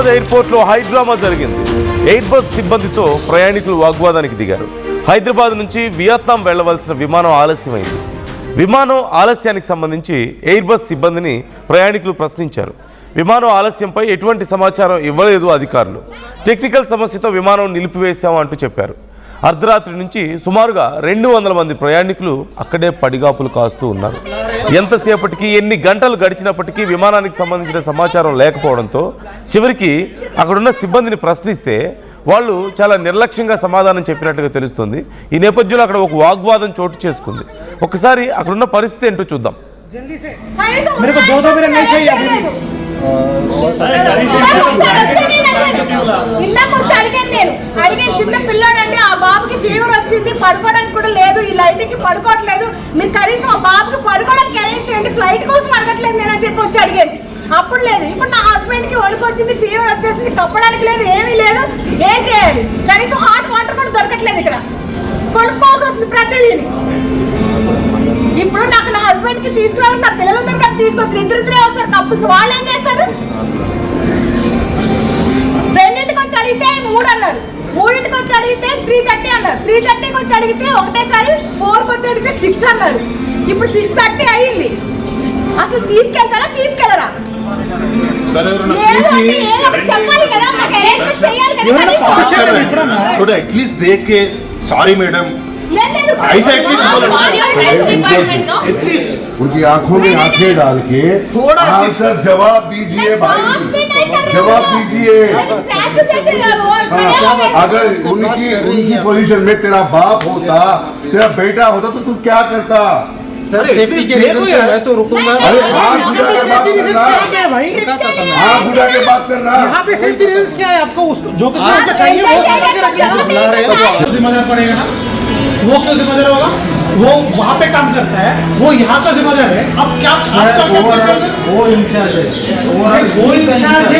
హైదరాబాద్ ఎయిర్పోర్ట్లో హైడ్రామా జరిగింది. Air bus సిబ్బందితో ప్రయాణికులు వాగ్వాదానికి దిగారు. హైదరాబాద్ నుంచి వియత్నాం వెళ్లవలసిన విమానం ఆలస్యమైంది. విమానం ఆలస్యానికి సంబంధించి ఎయిర్ బస్ సిబ్బందిని ప్రయాణికులు ప్రశ్నించారు. విమానం ఆలస్యంపై ఎటువంటి సమాచారం ఇవ్వలేదు అధికారులు. టెక్నికల్ సమస్యతో విమానం నిలిపివేశామంటూ చెప్పారు. అర్ధరాత్రి నుంచి సుమారుగా 200 మంది ప్రయాణికులు అక్కడే పడిగాపులు కాస్తూ ఉన్నారు. ఎంతసేపటికి ఎన్ని గంటలు గడిచినప్పటికీ విమానానికి సంబంధించిన సమాచారం లేకపోవడంతో చివరికి అక్కడున్న సిబ్బందిని ప్రశ్నిస్తే వాళ్ళు చాలా నిర్లక్ష్యంగా సమాధానం చెప్పినట్టుగా తెలుస్తుంది. ఈ నేపథ్యంలో అక్కడ ఒక వాగ్వాదం చోటు చేసుకుంది. ఒకసారి అక్కడున్న పరిస్థితి ఏంటో చూద్దాం. చిన్న పిల్లాడండి, ఆ బాబుకి ఫీవర్ వచ్చింది, పడుకోవడానికి కూడా లేదు, ఈ లైటింగ్ కి పడుకోవట్లేదు, మీరు కనీసం ఆ బాబుకి పడుకోవడానికి అరేంజ్ చేయండి, ఫ్లైట్ కోసం అడగట్లేదు నేను చెప్పి వచ్చి అడిగాను. అప్పుడు లేదు. ఇప్పుడు నా హస్బెండ్ కి వణుకు వచ్చింది, ఫీవర్ వచ్చేసింది, కప్పడానికి లేదు, ఏమీ లేదు, ఏం చేయాలి? కనీసం హాట్ వాటర్ కూడా దొరకట్లేదు, ఇక్కడ కొనుక్కోవాల్సి వస్తుంది ప్రతిదీని. ఇప్పుడు నాకు నా హస్బెండ్ కి తీసుకురావాలి, నా పిల్లలందరూ కలిసి తీసుకొచ్చి ఇద్దరిద్దరే వస్తారు కప్పుల్స్. వాళ్ళు ఏం చేస్తారు? 2ంటికి వచ్చి అడిగితే 3 అన్నారు, 3ంటికి వచ్చి అడిగితే 3:30 అన్నారు, 3:30కి వచ్చి అడిగితే ఒకటేసారి 4కి వచ్చి అడిగితే 6 అన్నారు. ఇప్పుడు 6:30 అయ్యింది. అసలు తీసుకెళ్తారా తీసుకెళ్లరా? చెప్పాలి కదా, మాకు అరేంజ్మెంట్ చేయాలి కదా. एटलीस्ट देख के सॉरी मैडम ऐसा एटलीस्ट उनकी आंखों में आंखें डाल के थोड़ा सर जवाब दीजिए भाई, जवाब दीजिए। अगर उनकी पोजीशन में तेरा बाप होता, तेरा बेटा होता तो तू क्या करता? सर सेफ्टी के रीजन से मैं तो रुकूंगा। अरे आँख बुझा के बात करना, आँख बुझा के बात करना। यहाँ पे सेफ्टी रीजन क्या है? आपको उसको जो कुछ उसको चाहिए वो बुला रहे हैं तो जिम्मेदार पड़ेगा ना। वो क्यों जिम्मेदार होगा? वो वहाँ पे काम करता है, वो यहाँ का जिम्मेदार है। अब क्या वो इंचार्ज है, वो इंचार्ज है,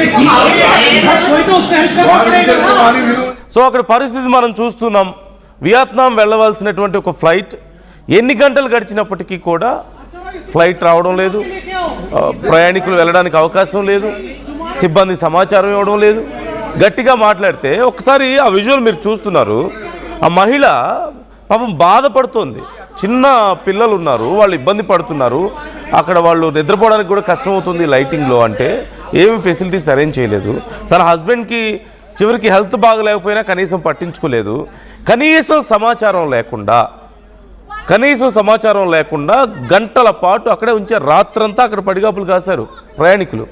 कोई तो उसको हेल्प करना पड़ेगा। సో అక్కడ పరిస్థితి మనం చూస్తున్నాం. వియత్నాం వెళ్ళవలసినటువంటి ఒక ఫ్లైట్ ఎన్ని గంటలు గడిచినప్పటికీ కూడా ఫ్లైట్ రావడం లేదు, ప్రయాణికులు వెళ్ళడానికి అవకాశం లేదు, సిబ్బంది సమాచారం ఇవ్వడం లేదు. గట్టిగా మాట్లాడితే ఒకసారి ఆ విజువల్ మీరు చూస్తున్నారు. ఆ మహిళ పాపం బాధపడుతోంది. చిన్న పిల్లలు ఉన్నారు, వాళ్ళు ఇబ్బంది పడుతున్నారు, అక్కడ వాళ్ళు నిద్రపోవడానికి కూడా కష్టమవుతుంది లైటింగ్లో. అంటే ఏమి ఫెసిలిటీస్ అరేంజ్ చేయలేదు. తన హస్బెండ్కి చివరికి హెల్త్ బాగలేకపోయినా కనీసం పట్టించుకోలేదు. కనీసం సమాచారం లేకుండా గంటల పాటు అక్కడే ఉంచారు. రాత్రంతా అక్కడ పడిగాపులు కాశారు ప్రయాణికులు.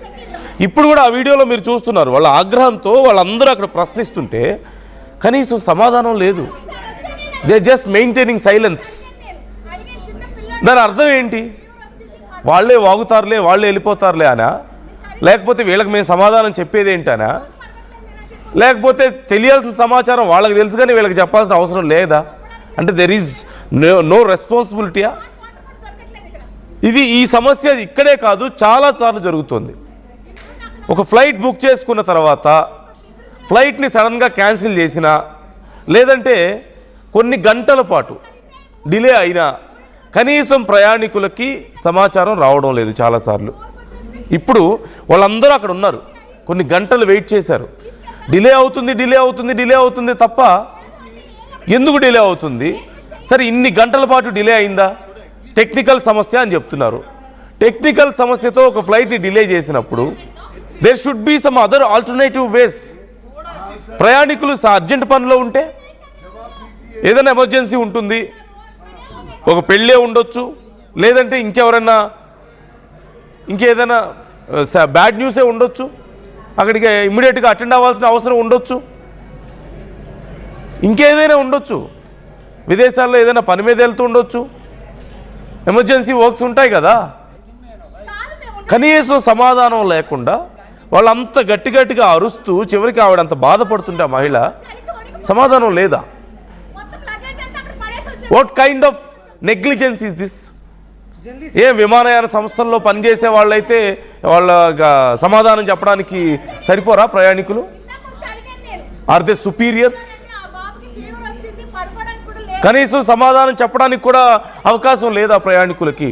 ఇప్పుడు కూడా ఆ వీడియోలో మీరు చూస్తున్నారు. వాళ్ళ ఆగ్రహంతో వాళ్ళందరూ అక్కడ ప్రశ్నిస్తుంటే కనీసం సమాధానం లేదు. They just maintaining silence. దాని అర్థం ఏంటి? వాళ్ళే వాగుతారులే, వాళ్ళే వెళ్ళిపోతారులే అనా? లేకపోతే వీళ్ళకి మేము సమాధానం చెప్పేది ఏంటనా? లేకపోతే తెలియాల్సిన సమాచారం వాళ్ళకి తెలుసు కానీ వీళ్ళకి చెప్పాల్సిన అవసరం లేదా? అంటే దెర్ ఈజ్ నో రెస్పాన్సిబిలిటీయా? ఈ సమస్య ఇక్కడే కాదు, చాలాసార్లు జరుగుతుంది. ఒక ఫ్లైట్ బుక్ చేసుకున్న తర్వాత ఫ్లైట్ని సడన్గా క్యాన్సిల్ చేసినా, లేదంటే కొన్ని గంటల పాటు డిలే అయినా కనీసం ప్రయాణికులకి సమాచారం రావడం లేదు చాలాసార్లు. ఇప్పుడు వాళ్ళందరూ అక్కడ ఉన్నారు, కొన్ని గంటలు వెయిట్ చేశారు. డిలే అవుతుంది తప్ప ఎందుకు డిలే అవుతుంది? సరే, ఇన్ని గంటల పాటు డిలే అయిందా? టెక్నికల్ సమస్య అని చెప్తున్నారు. టెక్నికల్ సమస్యతో ఒక ఫ్లైట్ని డిలే చేసినప్పుడు there should be some other alternative ways. ప్రయాణికులు అర్జెంట్ పనిలో ఉంటే, ఏదైనా ఎమర్జెన్సీ ఉంటుంది, ఒక పెళ్ళే ఉండొచ్చు, లేదంటే ఇంకేదైనా బ్యాడ్ న్యూసే ఉండొచ్చు, అక్కడికి ఇమ్మీడియట్గా అటెండ్ అవ్వాల్సిన అవసరం ఉండొచ్చు, ఇంకేదైనా ఉండొచ్చు, విదేశాల్లో ఏదైనా పని మీద వెళ్తూ ఉండొచ్చు, ఎమర్జెన్సీ వర్క్స్ ఉంటాయి కదా. కనీసం సమాధానం లేకుండా వాళ్ళంత గట్టిగా అరుస్తూ చివరికి ఆవిడంత బాధపడుతుంటే ఆ మహిళ సమాధానం లేదా? What kind of negligence is this? విమానయాన సంస్థల్లో పనిచేసే వాళ్ళైతే వాళ్ళ సమాధానం చెప్పడానికి సరిపోరా ప్రయాణికులు? Are they superiors? కనీసం సమాధానం చెప్పడానికి కూడా అవకాశం లేదా ప్రయాణికులకి?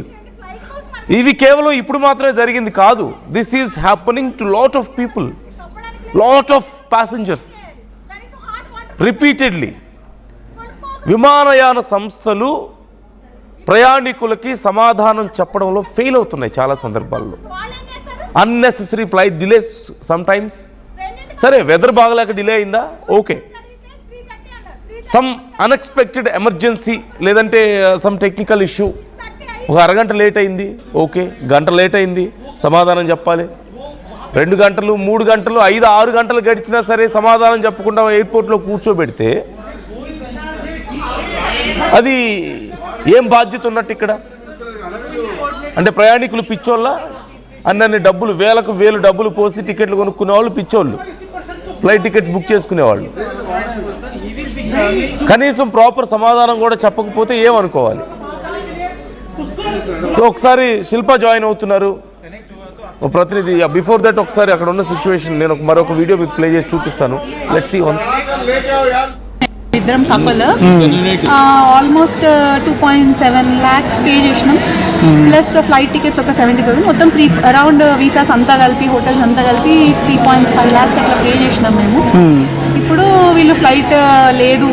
ఇది కేవలం ఇప్పుడు మాత్రమే జరిగింది కాదు. This is happening to lot of people. Lot of passengers repeatedly. విమానయాన సంస్థలు ప్రయాణికులకి సమాధానం చెప్పడంలో ఫెయిల్ అవుతున్నాయి చాలా సందర్భాల్లో. Unnecessary flight delays some times. సరే, వెదర్ బాగలేక డిలే అయిందా, ఓకే. సమ్ అన్ఎక్స్పెక్టెడ్ ఎమర్జెన్సీ లేదంటే సమ్ టెక్నికల్ ఇష్యూ, ఒక అరగంట లేట్ అయింది, ఓకే. గంట లేట్ అయింది, సమాధానం చెప్పాలి. 2 గంటలు 3 గంటలు 5-6 గంటలు గడిచినా సరే సమాధానం చెప్పకుండా ఎయిర్పోర్ట్లో కూర్చోబెడితే అది ఏం బాధ్యత ఉన్నట్టు ఇక్కడ? అంటే ప్రయాణికులు పిచ్చోళ్ళ? అన్నీ డబ్బులు వేలకు వేలు డబ్బులు పోసి టికెట్లు కొనుక్కునే వాళ్ళు పిచ్చోళ్ళు, ఫ్లైట్ టికెట్స్ బుక్ చేసుకునేవాళ్ళు. కనీసం ప్రాపర్ సమాధానం కూడా చెప్పకపోతే ఏమనుకోవాలి? సో ఒకసారి శిల్ప జాయిన్ అవుతున్నారు, ప్రతినిధి. బిఫోర్ దట్ ఒకసారి అక్కడ ఉన్న సిచ్యువేషన్ నేను మరొక వీడియో మీకు ప్లే చేసి చూపిస్తాను. Let's see once. ఇద్దరం కపుల్ ఆల్మోస్ట్ 2.7 lakhs పే చేసినాం, ప్లస్ ఫ్లైట్ టికెట్స్ ఒక 70,000, మొత్తం అరౌండ్ వీసాస్ అంతా కలిపి హోటల్స్ అంతా కలిపి 3.5 lakhs అట్లా పే చేసినాం మేము. ఇప్పుడు వీళ్ళు ఫ్లైట్ లేదు,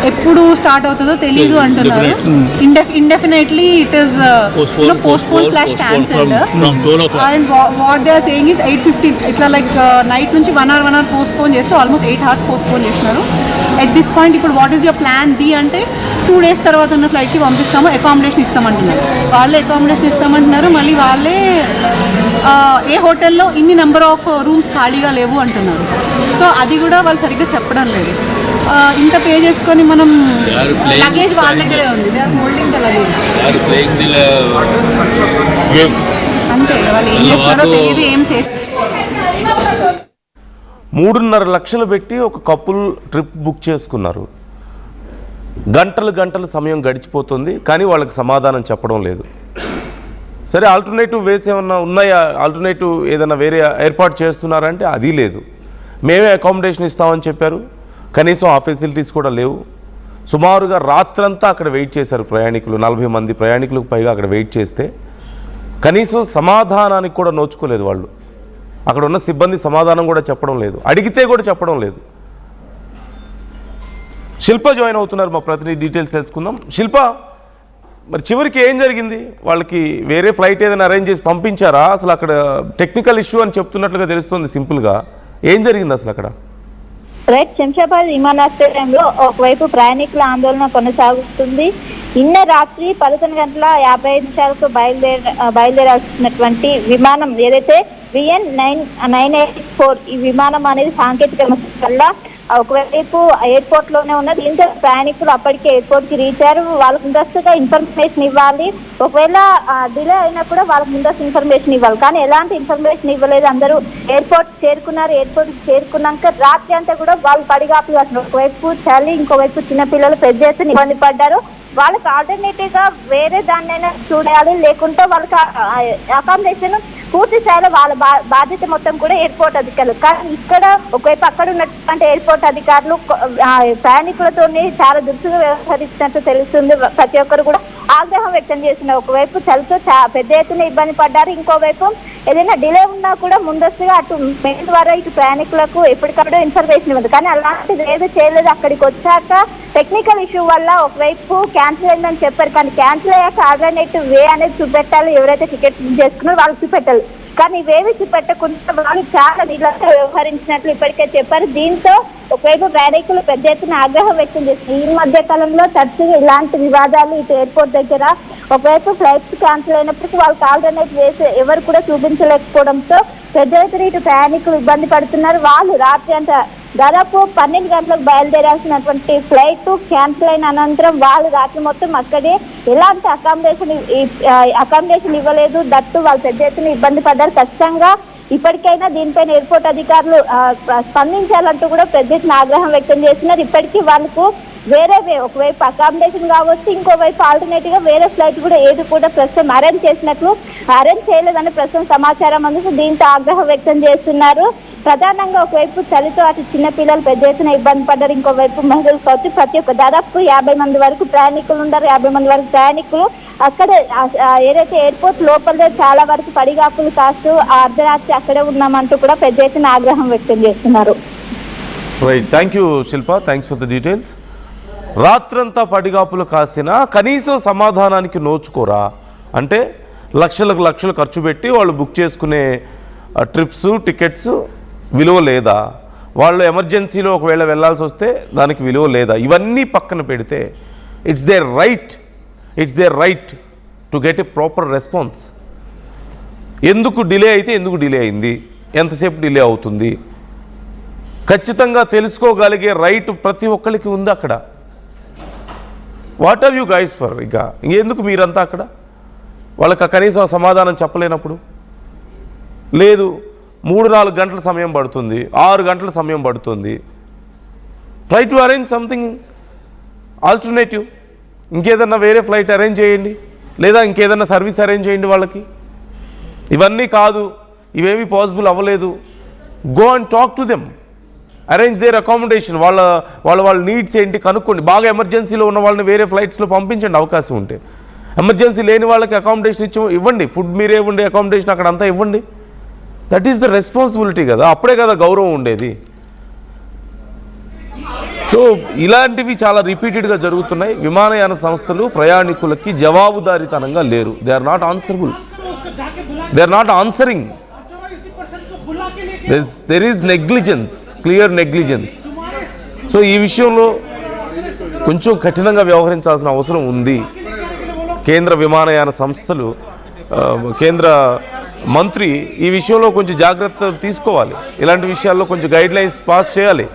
ఎప్పుడు స్టార్ట్ అవుతుందో తెలీదు అంటున్నారు. Indefinitely it is postpone / cancelled. And what they are saying is 8:15 ఇట్లా లైక్ నైట్ నుంచి 1 hour పోస్ట్పోన్ చేస్తూ ఆల్మోస్ట్ 8 hours పోస్ట్పోన్ చేసినారు. ఎట్ దిస్ పాయింట్ ఇప్పుడు what is your plan B అంటే 2 days తర్వాత ఉన్న ఫ్లైట్కి పంపిస్తాము, అకామిడేషన్ ఇస్తామంటున్నారు. వాళ్ళే అకామిడేషన్ ఇస్తామంటున్నారు, మళ్ళీ వాళ్ళే ఏ హోటల్లో ఇన్ని నెంబర్ ఆఫ్ రూమ్స్ ఖాళీగా లేవు అంటున్నారు. సో అది కూడా వాళ్ళు సరిగ్గా చెప్పడం లేదు. ఇంత పే చేసుకొని మనం లగేజ్ వాళ్ళ దగ్గరే ఉంది, they are holding the luggage అంతే. వాళ్ళు ఏం చేస్తారో తెలియదు, ఏం చేస్తారు. 3.5 లక్షలు పెట్టి ఒక కపుల్ ట్రిప్ బుక్ చేసుకున్నారు. గంటలు సమయం గడిచిపోతుంది, కానీ వాళ్ళకి సమాధానం చెప్పడం లేదు. సరే, ఆల్టర్నేటివ్ వేస్ ఏమన్నా ఉన్నాయా? ఆల్టర్నేటివ్ ఏదైనా వేరే ఏర్పాటు చేస్తున్నారంటే అది లేదు. మేమే అకామిడేషన్ ఇస్తామని చెప్పారు, కనీసం ఆ ఫెసిలిటీస్ కూడా లేవు. సుమారుగా రాత్రంతా అక్కడ వెయిట్ చేశారు ప్రయాణికులు, 40 మంది ప్రయాణికులకు పైగా అక్కడ వెయిట్ చేస్తే కనీసం సమాధానానికి కూడా నోచుకోలేదు వాళ్ళు. అక్కడ ఉన్న సిబ్బంది సమాధానం కూడా చెప్పడం లేదు, అడిగితే కూడా చెప్పడం లేదు. శిల్ప జాయిన్ అవుతున్నారు, మా ప్రతినిధి డీటెయిల్స్ తెలుసుకుందాం. శిల్ప, మరి చివరికి ఏం జరిగింది? వాళ్ళకి వేరే ఫ్లైట్ ఏదైనా అరేంజ్ చేసి పంపించారా? అసలు అక్కడ టెక్నికల్ ఇష్యూ అని చెప్తున్నట్లుగా తెలుస్తుంది సింపుల్గా. ఏం జరిగింది అసలు అక్కడ? రైట్, శంషాబాద్ విమానాశ్రయంలో ఒకవైపు ప్రయాణికుల ఆందోళన కొనసాగుతుంది. నిన్న రాత్రి 11:55 బయలుదేరాల్సినటువంటి విమానం ఏదైతే VN984 ఈ విమానం అనేది సాంకేతిక వల్ల ఒకవైపు ఎయిర్పోర్ట్ లోనే ఉన్నది. దీంతో ప్రయాణికులు అప్పటికే ఎయిర్పోర్ట్ కి రీచ్ అయ్యారు. వాళ్ళకు ముందస్తుగా ఇన్ఫర్మేషన్ ఇవ్వాలి, ఒకవేళ డిలే అయినా కూడా వాళ్ళకి ముందస్తు ఇన్ఫర్మేషన్ ఇవ్వాలి. కానీ ఎలాంటి ఇన్ఫర్మేషన్ ఇవ్వలేదు. అందరూ ఎయిర్పోర్ట్ చేరుకున్నారు. ఎయిర్పోర్ట్ చేరుకున్నాక రాత్రి అంతా కూడా వాళ్ళు పడిగాపులు కాస్తున్నారు. ఒకవైపు చలి, ఇంకోవైపు చిన్నపిల్లలు పెద్ద ఎత్తున ఇబ్బంది పడ్డారు. వాళ్ళకి ఆల్టర్నేటివ్ గా వేరే దాన్నైనా చూడాలి, లేకుంటే వాళ్ళకి అకామిడేషన్ పూర్తి స్థాయిలో వాళ్ళ బాధ్యత మొత్తం కూడా ఎయిర్పోర్ట్ అధికారులు. కానీ ఇక్కడ ఒకవైపు అక్కడ ఉన్నటువంటి ఎయిర్పోర్ట్ అధికారులు ప్రయాణికులతోనే చాలా దురుసుగా వ్యవహరిస్తున్నట్టు తెలుస్తుంది. ప్రతి ఒక్కరు కూడా ఆగ్రహం వ్యక్తం చేస్తున్నారు. ఒకవైపు చలితో పెద్ద ఎత్తున ఇబ్బంది పడ్డారు, ఇంకోవైపు ఏదైనా డిలే ఉన్నా కూడా ముందస్తుగా అటు మెయిల్ ద్వారా ఇటు ప్రయాణికులకు ఎప్పటికప్పుడు ఇన్ఫర్మేషన్ ఇవ్వదు. కానీ అలాంటిది ఏదో చేయలేదు. అక్కడికి వచ్చాక టెక్నికల్ ఇష్యూ వల్ల ఒకవైపు క్యాన్సిల్ అయిందని చెప్పారు, కానీ క్యాన్సిల్ అయ్యాక ఆల్టర్నేటివ్ వే అనేది చూపెట్టాలి. ఎవరైతే టికెట్ బుక్ చేసుకున్నారో వాళ్ళు చూపెట్టాలి, కానీ ఇవేవి చూపెట్టకుండా వాళ్ళు చాలా నీళ్ళతో వ్యవహరించినట్లు ఇప్పటికే చెప్పారు. దీంతో ఒకవైపు ప్రయాణికులు పెద్ద ఎత్తున ఆగ్రహం వ్యక్తం చేస్తున్నారు. ఈ మధ్య కాలంలో తరచుగా ఇలాంటి వివాదాలు ఇటు ఎయిర్పోర్ట్ దగ్గర ఒకవైపు ఫ్లైట్స్ క్యాన్సిల్ అయినప్పటికీ వాళ్ళకి ఆల్టర్నేటివ్ వేసి ఎవరు కూడా చూపించలేకపోవడంతో పెద్ద ఎత్తున ఇటు ప్రయాణికులు ఇబ్బంది పడుతున్నారు. వాళ్ళు రాత్రి అంతా దాదాపు 12 గంటలకు బయలుదేరాల్సినటువంటి ఫ్లైట్ క్యాన్సిల్ అయిన అనంతరం వాళ్ళు రాత్రి మొత్తం అక్కడే ఎలాంటి అకామిడేషన్ ఇవ్వలేదు. దట్టు వాళ్ళు పెద్ద ఎత్తున ఇబ్బంది పడ్డారు. ఖచ్చితంగా ఇప్పటికైనా దీనిపైన ఎయిర్పోర్ట్ అధికారులు స్పందించాలంటూ కూడా పెద్ద ఎత్తున ఆగ్రహం వ్యక్తం చేస్తున్నారు. ఇప్పటికీ వాళ్ళకు వేరే ఒకవైపు అకామిడేషన్ కావచ్చు, ఇంకోవైపు ఆల్టర్నేటివ్ గా వేరే ఫ్లైట్ కూడా ఏది కూడా ప్రస్తుతం అరేంజ్ చేయలేదని ప్రస్తుతం సమాచారం అందుకు. దీంతో ఆగ్రహం వ్యక్తం చేస్తున్నారు. ప్రధానంగా ఒకవైపు చలితో అటు చిన్నపిల్లలు పెద్ద ఎత్తున ఇబ్బంది పడ్డారు, ఇంకోవైపు మహిళలు కావచ్చు. ప్రతి ఒక్క దాదాపు 50 మంది వరకు ప్రయాణికులు ఉన్నారు. 50 మంది వరకు ప్రయాణికులు అక్కడే ఏదైతే ఎయిర్పోర్ట్ లోపలే చాలా వరకు పడిగాపులు కాస్తూ అర్ధరాత్రి అక్కడే ఉన్నామంటూ కూడా పెద్ద ఎత్తున ఆగ్రహం వ్యక్తం చేస్తున్నారు. Right, thank you Shilpa, thanks for the details. రాత్రంతా పడిగాపులు కాసినా కనీసం సమాధానానికి నోచుకోరా అంటే లక్షలకు లక్షలు ఖర్చు పెట్టి వాళ్ళు బుక్ చేసుకునే ట్రిప్స్ టికెట్స్ విలువ లేదా, వాళ్ళు ఎమర్జెన్సీలో ఒకవేళ వెళ్ళాల్సి వస్తే దానికి విలువ లేదా, ఇవన్నీ పక్కన పెడితే it's there right to get a proper response. ఎందుకు డిలే అయితే ఎందుకు డిలే అయింది, ఎంతసేపు డిలే అవుతుంది, ఖచ్చితంగా తెలుసుకోగలిగే రైట్ ప్రతి ఒక్కరికి ఉంది అక్కడ. What are you guys for? ఇక ఇంకెందుకు మీరంతా అక్కడ వాళ్ళకి కనీసం సమాధానం చెప్పలేనప్పుడు? లేదు 3-4 గంటల సమయం పడుతుంది, 6 గంటల సమయం పడుతుంది. Try to arrange something alternative, ఇంకేదన్నా వేరే ఫ్లైట్ అరేంజ్ చేయండి, లేదా ఇంకేదన్నా సర్వీస్ అరేంజ్ చేయండి వాళ్ళకి. ఇవన్నీ కాదు, ఇవేమీ పాసిబుల్ అవ్వలేదు, go and talk to them, arrange their accommodation. వాళ్ళ నీడ్స్ ఏంటి కనుక్కోండి. బాగా ఎమర్జెన్సీలో ఉన్న వాళ్ళని వేరే ఫ్లైట్స్లో పంపించండి అవకాశం ఉంటే. ఎమర్జెన్సీ లేని వాళ్ళకి అకామిడేషన్ ఇవ్వండి, ఫుడ్ మీరే ఇవ్వండి, అకామిడేషన్ అక్కడ అంతా ఇవ్వండి. దట్ ఈస్ ద రెస్పాన్సిబిలిటీ కదా, అప్పుడే కదా గౌరవం ఉండేది. సో ఇలాంటివి చాలా రిపీటెడ్గా జరుగుతున్నాయి. విమానయాన సంస్థలు ప్రయాణికులకి జవాబుదారీతనంగా లేరు. They are not answerable, they are not answering. there is negligence, clear negligence. So ఈ విషయంలో కొంచెం కఠినంగా వ్యవహరించాల్సిన అవసరం ఉంది. కేంద్ర విమానయాన సంస్థలు, కేంద్ర మంత్రి ఈ విషయంలో కొంచెం జాగ్రత్తలు తీసుకోవాలి. ఇలాంటి విషయాల్లో కొంచెం గైడ్ లైన్స్ పాస్ చేయాలి.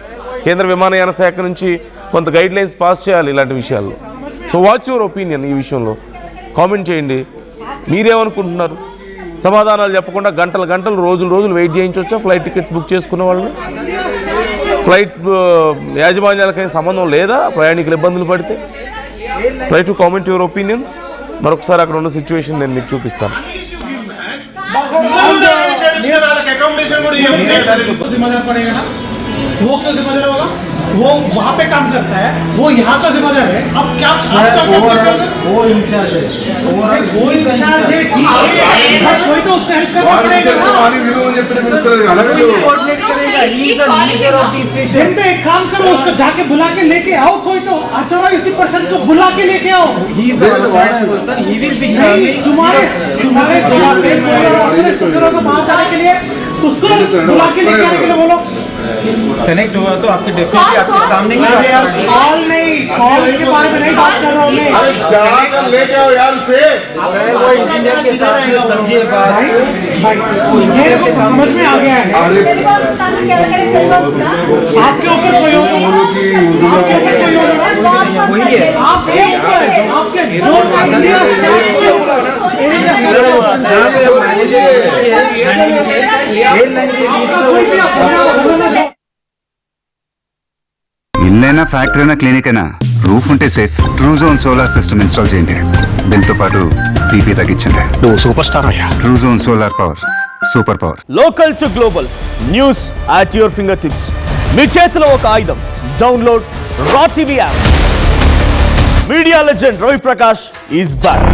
కేంద్ర విమానయాన శాఖ నుంచి కొంత గైడ్ లైన్స్ పాస్ చేయాలి ఇలాంటి విషయాల్లో. So what's your opinion? ఈ విషయంలో కామెంట్ చేయండి. మీరేమనుకుంటున్నారు? సమాధానాలు చెప్పకుండా గంటలు రోజులు వెయిట్ చేయించవచ్చా ఫ్లైట్ టికెట్స్ బుక్ చేసుకున్న వాళ్ళని? ఫ్లైట్ యాజమాన్యాలకైనా సంబంధం లేదా ప్రయాణికులు ఇబ్బందులు పడితే? Try to comment your opinions. మరొకసారి అక్కడ ఉన్న సిచ్యువేషన్ నేను మీకు చూపిస్తాను. वो क्यों जिम्मेदार होगा? वो वहाँ पे काम करता है, वो यहाँ का जिम्मेदार है. अब क्या वो इंचार्ज है, वो इंचार्ज है, ठीक है, कोई तो उसको हेल्प करना पड़ेगा. एक काम करो, उसको जाके बुला के लेके आओ. कोई तो अथॉराइज्ड पर्सन को बुला के लेके आओ. तुम्हारे बाहर जाने के लिए उसको बुला के लेके आने के लिए बोलो. कनेक्ट हुआ तो आपके डेफिनेटली आपके सामने ही कॉल नहीं, कॉल के बारे में नहीं बात कर रहा हूँ मैं. अरे जाकर लेके आओ यार उसे. वो इंजीनियर के साथ समझिए बात. ये समझ में आ गया है. आपके ऊपर कोई होगा, आपके ऊपर कोई होगा, वही है. आप आपके जो ఇల్లైనా ఫ్యాక్టరీ అయినా క్లినిక్ అయినా రూఫ్ ఉంటే safe. Truzon solar system install చేయండి. బిల్తో పాటు పీపీ తగ్గించండి. నువ్వు సూపర్ స్టార్ అయ్యా. Truzon solar power, super power. Local to global news at your finger tips. మీ చేతిలో ఒక ఆయుధం. Download R TV app. Media legend Ravi Prakash is back.